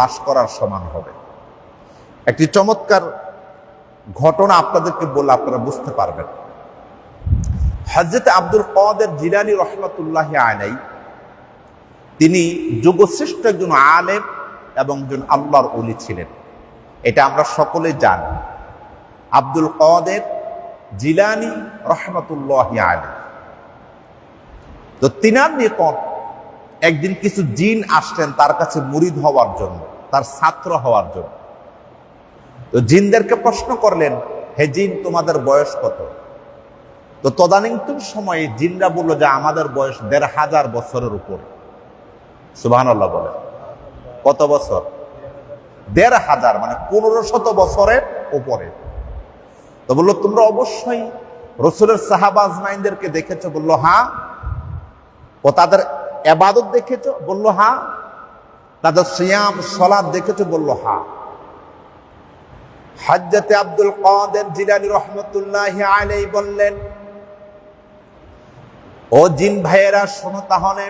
পাশ করার সমান হবে। একটি চমৎকার ঘটনা আপনাদেরকে বলে আপনারা বুঝতে পারবেন। হযরত আব্দুল কাদের জিলানী রহমাতুল্লাহি আলাইহি তিনি যুগশ্রেষ্ঠ একজন আলেম এবং একজন আল্লাহর ওলি ছিলেন, এটা আমরা সকলে জানি। আব্দুল কাদের জিলানী রহমাতুল্লাহি আলাইহি, তো তিনার নিকট একদিন কিছু জিন আসলেন তার কাছে মুরিদ হওয়ার জন্য, তার ছাত্র হওয়ার জন্য। তো জিনদেরকে প্রশ্ন করলেন, হে জিন, তোমাদের বয়স কত? তো তদানীন্তন সময়ে জিনরা বলল যে আমাদের বয়স ১৫০০ বছরের উপরে। সুবহানাল্লাহ বলে। কত বছর? ১৫০০, মানে ১৫০০ বছরের উপরে। তো বললো, তোমরা অবশ্যই রাসূলের সাহাবা আজমাইনদেরকে দেখেছো? বললো হ্যাঁ। ও তাদের ইবাদত দেখেছো? বললো হ্যাঁ। তাদের সিয়াম সালাত দেখেছো? বললো হ্যাঁ। হযরত আব্দুল কাদের জিলানী রহমাতুল্লাহি আলাইহি বললেন, ও জিন ভাইয়েরা শোনো, তাহলে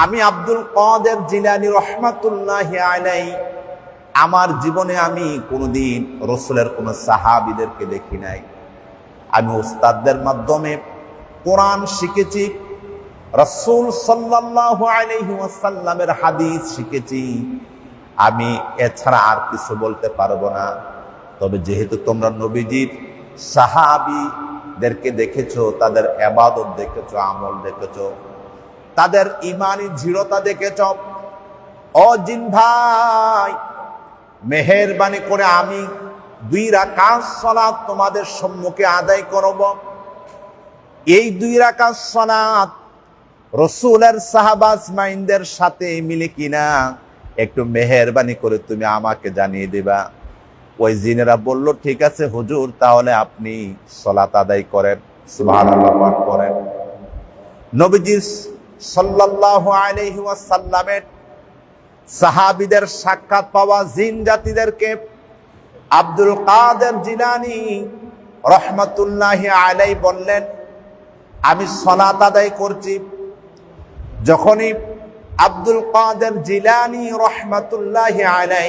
আমি আব্দুল কাদের জিলানী রহমাতুল্লাহি আলাইহি আমার জীবনে আমি কোনোদিন রাসূলের কোন সাহাবীদেরকে দেখি নাই। আমি উস্তাদদের মাধ্যমে কোরআন শিখেছি, রাসূল সাল্লাল্লাহু আলাইহি ওয়াসাল্লামের হাদিস শিখেছি, আমি এছাড়া আর কিছু বলতে পারবো না। তবে যেহেতু তোমরা নবীজির সাহাবীদেরকে দেখেছো, তাদের ইবাদত দেখেছো, আমল দেখেছো, তাদের ঈমানি দৃঢ়তা দেখেছো, ও জিন ভাই, মেহেরবানি করে আমি 2 রাকাত সালাত তোমাদের সম্মুখে আদায় করব। এই 2 রাকাত সালাত রাসূলের সাহাবা আজমাইনদের সাথে মিলে কিনা একটু মেহেরবানি করে তুমি আমাকে জানিয়ে দিবা। ওই জিনেরা বলল, ঠিক আছে হুজুর, তাহলে আপনি সালাত আদায় করেন। সুবহানাল্লাহ পাঠ করেন। নবীজি সাল্লাল্লাহু আলাইহি ওয়াসাল্লামের সাহাবীদের সাক্ষাৎ পাওয়া জিন জাতিদেরকে আব্দুল কাদের জিলানী রহমাতুল্লাহি আলাইহি বললেন, আমি সালাত আদায় করছি। যখনই আব্দুল কাদের জিলানী রহমাতুল্লাহি আলাইহি